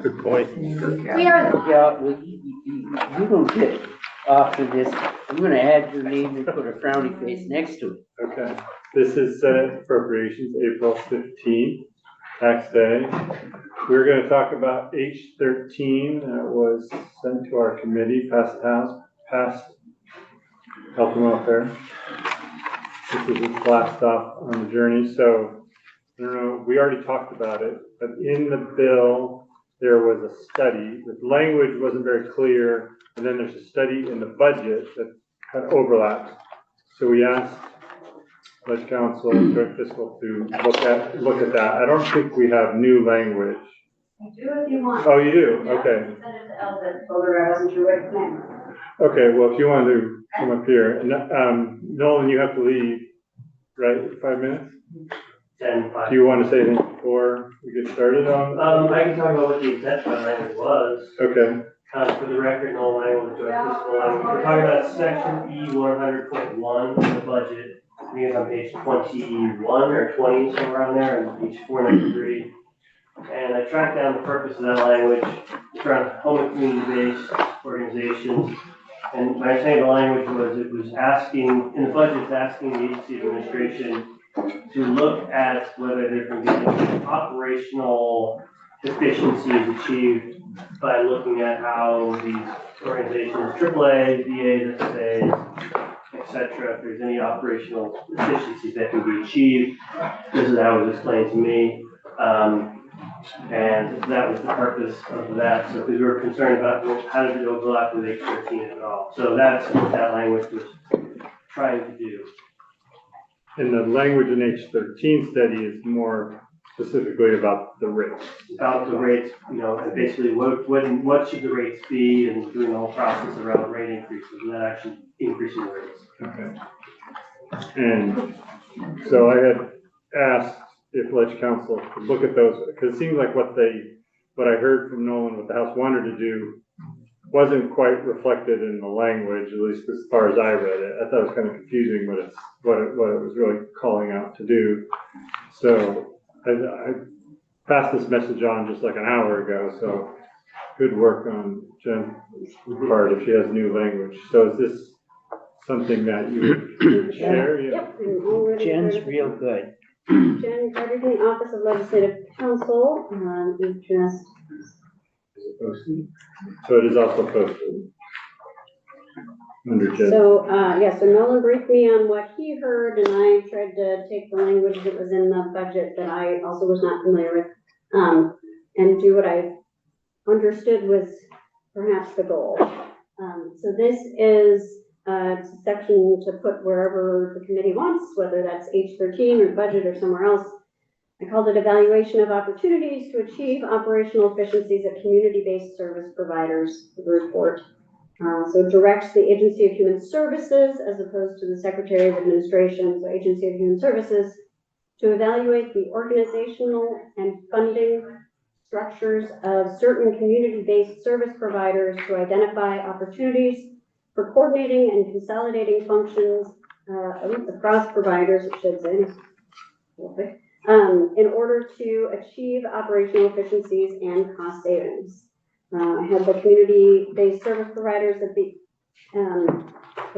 Good point. We are. Yeah, well, you don't get off of this. I'm gonna add your name and put a frowny face next to it. Okay, this is Senate Appropriations, April 15th, tax day. We're gonna talk about H13 that was sent to our committee, passed the House, passed Health and Welfare. This is its last stop on the journey, so, I don't know, we already talked about it, but in the bill, there was a study. The language wasn't very clear, and then there's a study in the budget that kind of overlaps. So we asked Budget Council, Joint Fiscal to look at that. I don't think we have new language. I do if you want. Oh, you do? Yeah, Okay. you sent it to Elvis, told her I wasn't sure what it meant. Okay, well, if you want to come up here, and, Nolan, you have to leave, right, 5 minutes? 10-5. Do you want to say anything before we get started on? I can talk about what the intent of the language was. Okay, For the record, no language, joint fiscal language. We're talking about section E 100.1 in the budget. I think it's on page 21 or 20, somewhere around there, and page 493. And I tracked down the purpose of that language. It's around home and community-based organizations. And my saying the language was, it was asking, in the budget, it's asking the agency administration to look at whether there can be operational efficiencies achieved by looking at how these organizations, AAA, VAs, SSAs, et cetera, if there's any operational efficiencies that can be achieved. This is how it was explained to me. And that was the purpose of that. So because we were concerned about, well, how does it overlap with H13 at all? So that's what that language was trying to do. and the language in H13 study is more specifically about the rates. About the rates, you know, and basically what should the rates be, and doing the whole process around rate increases, and that actually increasing the rates. Okay. And so I had asked if Ledge Council could look at those, because it seems like what I heard from Nolan, what the House wanted to do, wasn't quite reflected in the language, at least as far as I read it. I thought it was kind of confusing what it was really calling out to do. So I passed this message on just like an hour ago, so good work on Jen's part if she has new language. So is this something that you would share? Yep. And already Jen's heard- real good. Jen Carter from the Office of Legislative Counsel, we've just, Is it posted? So it is also posted under Jen. so Nolan briefed me on what he heard, and I tried to take the language that was in the budget that I also was not familiar with, and do what I understood was perhaps the goal. So this is a section to put wherever the committee wants, whether that's H13 or budget or somewhere else. I called it evaluation of opportunities to achieve operational efficiencies at community-based service providers, the report. So it directs the Agency of Human Services, as opposed to the Secretary of Administration, so Agency of Human Services, to evaluate the organizational and funding structures of certain community-based service providers to identify opportunities for coordinating and consolidating functions across providers, it should say, in order to achieve operational efficiencies and cost savings. I have the community-based service providers that the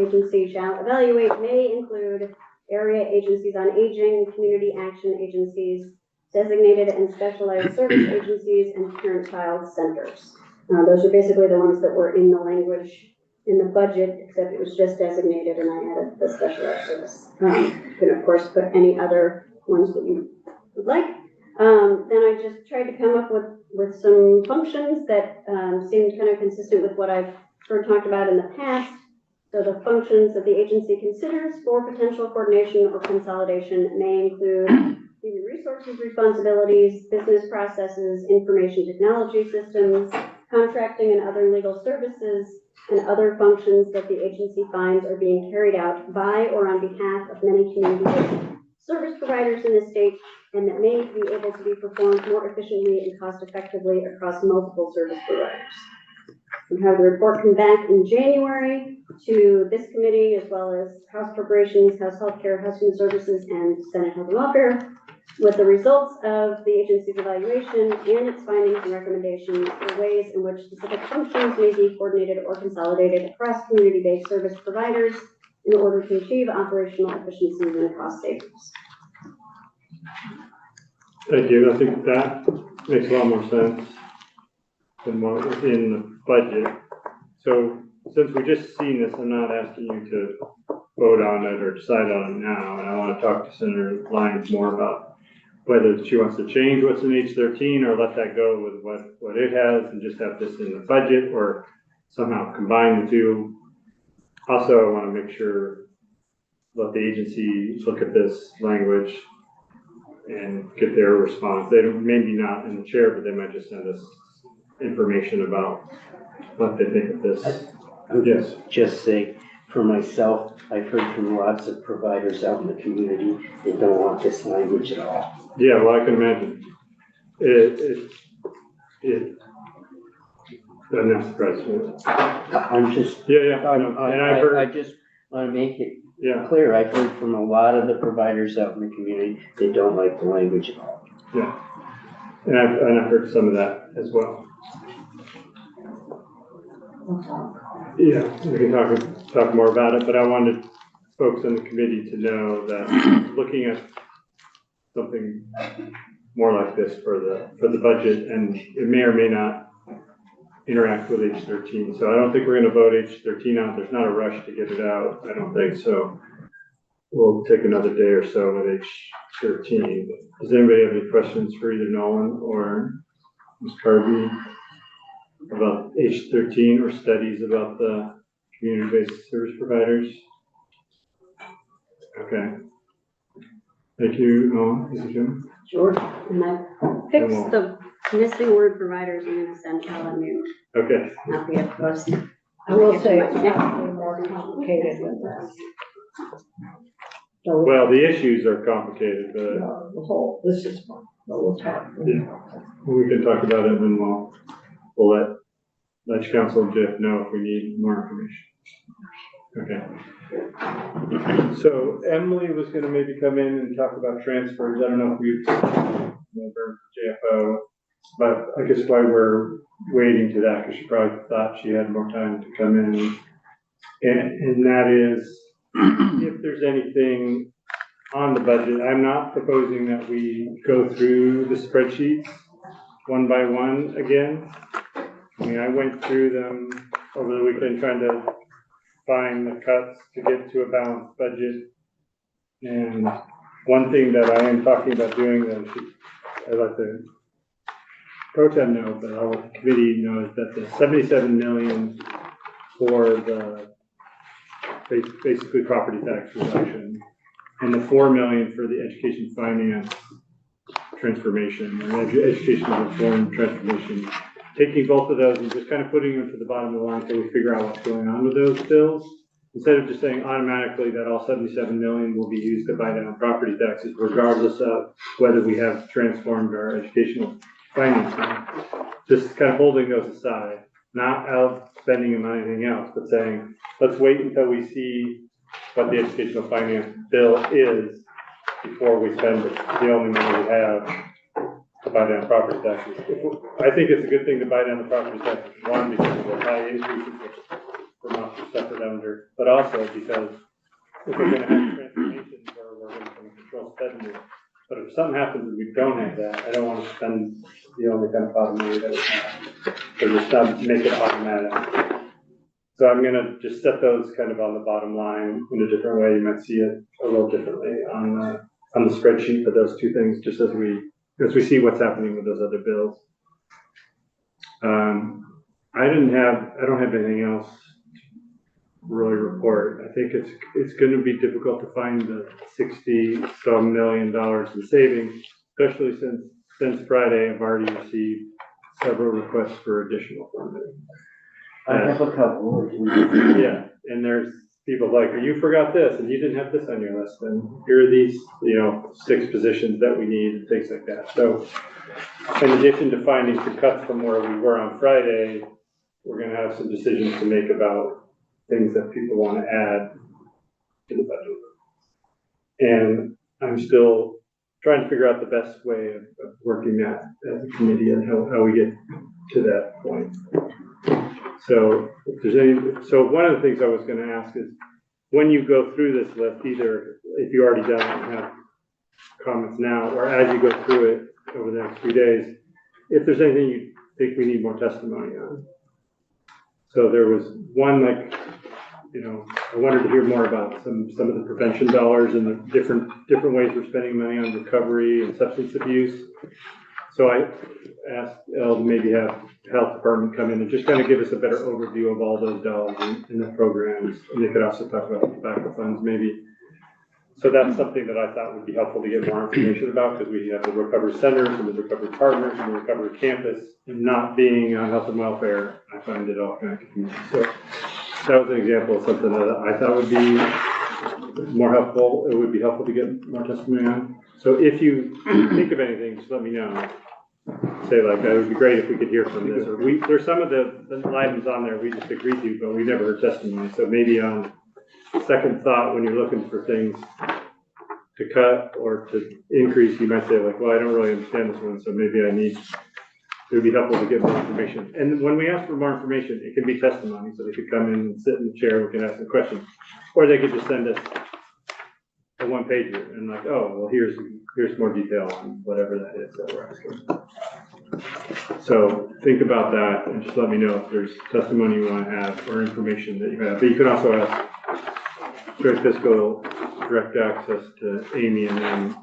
agency shall evaluate may include area agencies on aging, community action agencies, designated and specialized service agencies, and parent-child centers. Those are basically the ones that were in the language in the budget, except it was just designated and I added the specialized service. You can of course put any other ones that you would like. Then I just tried to come up with some functions that seemed kind of consistent with what I've sort of talked about in the past. So the functions that the agency considers for potential coordination or consolidation may include human resources responsibilities, business processes, information technology systems, contracting and other legal services, and other functions that the agency finds are being carried out by or on behalf of many community service providers in the state, and that may be able to be performed more efficiently and cost effectively across multiple service providers. We have the report come back in January to this committee, as well as House Appropriations, House Healthcare, House Human Services, and Senate Health and Welfare. with the results of the agency's evaluation and its findings and recommendations for ways in which specific functions may be coordinated or consolidated across community-based service providers in order to achieve operational efficiencies and cost savings. Thank you. I think that makes a lot more sense than what was in the budget. So since we just seen this, I'm not asking you to vote on it or decide on it now. And I want to talk to Senator Lyons more about whether she wants to change what's in H13 or let that go with what it has and just have this in the budget, or somehow combine the two. Also, I want to make sure, let the agency look at this language and get their response. They don't, maybe not in the chair, but they might just send us information about what they think of this. Yes. Just say, for myself, I've heard from lots of providers out in the community that don't want this language at all. Yeah, well, I can imagine. It doesn't have surprise me. I'm just, Yeah, I know. And I've heard, I just want to make it yeah, clear, I've heard from a lot of the providers out in the community that don't like the language at all. yeah. And I've heard some of that as well. Yeah, we can talk more about it, but I wanted folks on the committee to know that looking at something more like this for the budget, and it may or may not interact with H13. So I don't think we're going to vote H13 out. There's not a rush to get it out. I don't think so. We'll take another day or so with H13. Does anybody have any questions for either Nolan or Ms. Carby about H13 or studies about the community-based service providers? Okay. Thank you, Nolan. Is it Jim? Sure. And I fixed the missing word providers. I'm going to send Ellen a new Okay. copy of those. I will say it's probably more complicated than that. So, Well, the issues are complicated, but the whole, this is one, but we'll talk. yeah, we can talk about it, and then we'll let council and Jeff know if we need more information. Okay. So Emily was gonna maybe come in and talk about transfers. I don't know if we've remember JFO, but I guess why we're waiting to that, because she probably thought she had more time to come in. And that is, if there's anything on the budget, I'm not proposing that we go through the spreadsheets one by one again. I mean, I went through them over the weekend trying to find the cuts to get to a balanced budget. And one thing that I am talking about doing that I let the pro tem know, but I'll let the committee know, is that the 77 million for the basically property tax reduction and the 4 million for the education finance transformation or education reform transformation, taking both of those and just kind of putting them to the bottom of the line until we figure out what's going on with those bills, instead of just saying automatically that all 77 million will be used to buy down property taxes, regardless of whether we have transformed our educational finance plan. Just kind of holding those aside, not out spending them on anything else, but saying, let's wait until we see what the educational finance bill is before we spend the only money we have to buy down property taxes. I think it's a good thing to buy down the property taxes, one, because of the high increases which Vermont is suffered under, but also because if we're gonna have transformations where we're gonna control spending, but if something happens and we don't have that, I don't want to spend the only kind of pot of money that we have. So just make it automatic. So I'm gonna just set those kind of on the bottom line in a different way. You might see it a little differently on the spreadsheet for those two things, just as we see what's happening with those other bills. I don't have anything else to really report. I think it's gonna be difficult to find the $60-some million in savings, especially since Friday I've already received several requests for additional funding. I have a couple. Yeah, and there's people like, you forgot this and you didn't have this on your list, and here are these, 6 positions that we need and things like that. So in addition to finding some cuts from where we were on Friday, we're gonna have some decisions to make about things that people want to add to the budget. And I'm still trying to figure out the best way of working that as a committee and how we get to that point. So if there's so one of the things I was gonna ask is, when you go through this list, either if you already done it and have comments now, or as you go through it over the next few days, if there's anything you think we need more testimony on. So there was one, like, you know, I wanted to hear more about some of the prevention dollars and the different ways we're spending money on recovery and substance abuse. So I asked Elle to maybe have health department come in and just kind of give us a better overview of all those dollars in the programs. And they could also talk about the tobacco funds maybe. So that's something that I thought would be helpful to get more information about, because we have the recovery centers and the recovery partners and the recovery campus, and not being on health and welfare, I find it all kind of confusing. So that was an example of something that I thought would be more helpful. It would be helpful to get more testimony on. So if you think of anything, just let me know. Say like, it would be great if we could hear from this. Or there's some of the items on there we just agreed to, but we never heard testimony. So maybe on second thought, when you're looking for things to cut or to increase, you might say like, well, I don't really understand this one, so maybe it would be helpful to get more information. And when we ask for more information, it can be testimony, so they could come in and sit in the chair, we can ask them questions. Or they could just send us a one-pager and like, oh, well, here's more detail on whatever that is that we're asking. So think about that and just let me know if there's testimony you want to have or information that you have. But you can also ask Joint Fiscal direct access to Amy and them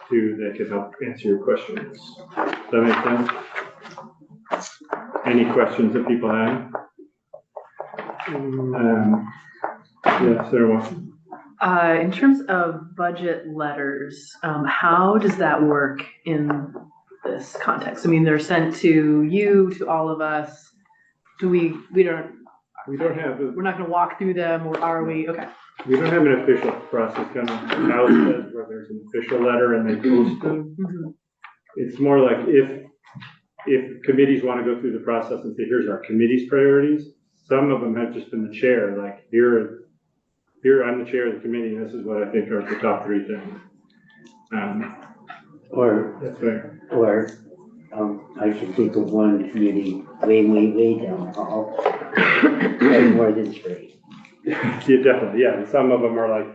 too, that can help answer your questions. Does that make sense? Any questions that people have? Yeah, Sarah wants. In terms of budget letters, how does that work in this context? I mean, they're sent to you, to all of us. We don't have. We're not gonna walk through them, or are we? Okay. We don't have an official process, kind of how it says where there's an official letter and they post them. Mm-hmm. It's more like if committees want to go through the process and say, here's our committee's priorities. Some of them have just been the chair, like here I'm the chair of the committee, and this is what I think are the top three things. Or that's fair. Or I can think of one committee way down the hall, and more than three. Yeah, definitely. Yeah, and some of them are like,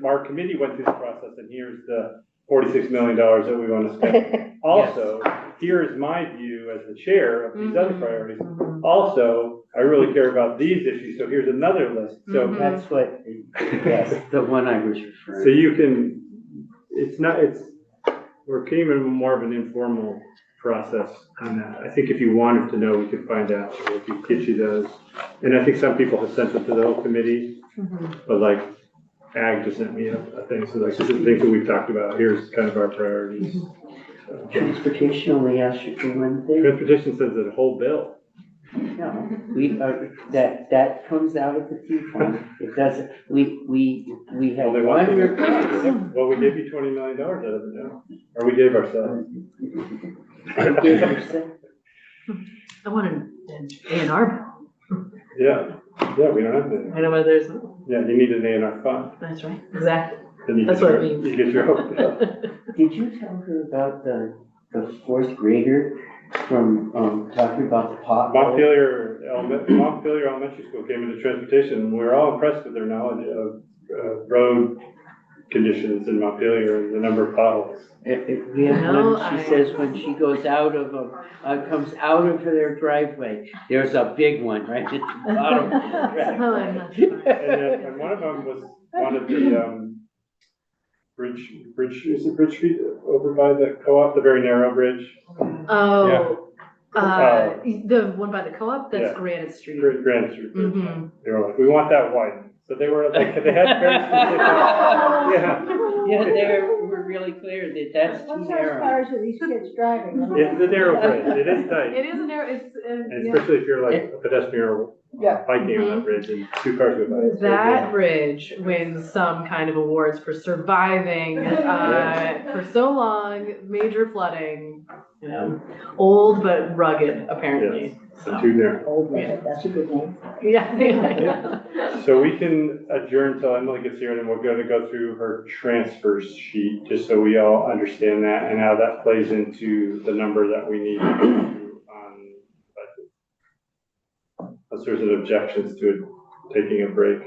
our committee went through the process, and here's the $46 million that we want to spend. Also, here's my view as the chair of these other priorities. Also, I really care about these issues, so here's another list. So that's what, yes, the one I was referring. So you can, we're keeping more of an informal process on that. I think if you wanted to know, we could find out, or we could get you those. And I think some people have sent them to the whole committee, but like Ag just sent me a thing, so like, this is the things that we've talked about. Here's kind of our priorities. So. Transportation only asks you for one thing. Transportation says the whole bill. No, that comes out of the T fund. It doesn't, we have one request. Well, we gave you $20 million out of it now, or we gave ourselves. I gave yourself. I want an A&R. Yeah, we don't have that. I know whether there's. Yeah, you need an A&R fund. That's right, exactly. That's what it means. You get your hope. Did you tell her about the fourth grader from talking about the pot? Montpelier Elementary School came into transportation, and we were all impressed with their knowledge of road conditions in Montpelier and the number of potholes. She says when she goes comes out of their driveway, there's a big one right at the bottom of the driveway. And one of them was one of the Bridge Street over by the co-op, the very narrow bridge. Oh, the one by the co-op, that's Granite Street. Granite Street. They were like, we want that widened. So they were like, they had very specific. Yeah, they were really clear that that's too narrow. What cars are these kids driving? It's a narrow bridge. It is tight. It is a narrow, And especially if you're like a pedestrian or biking on that bridge and two cars go by. That bridge wins some kind of awards for surviving for so long, major flooding. Old but rugged, apparently. So too narrow. Old man, that's a good name. Yeah. So we can adjourn till Emily gets here, and then we're gonna go through her transfers sheet, just so we all understand that and how that plays into the number that we need to do on budget. Unless there's an objections to it taking a break.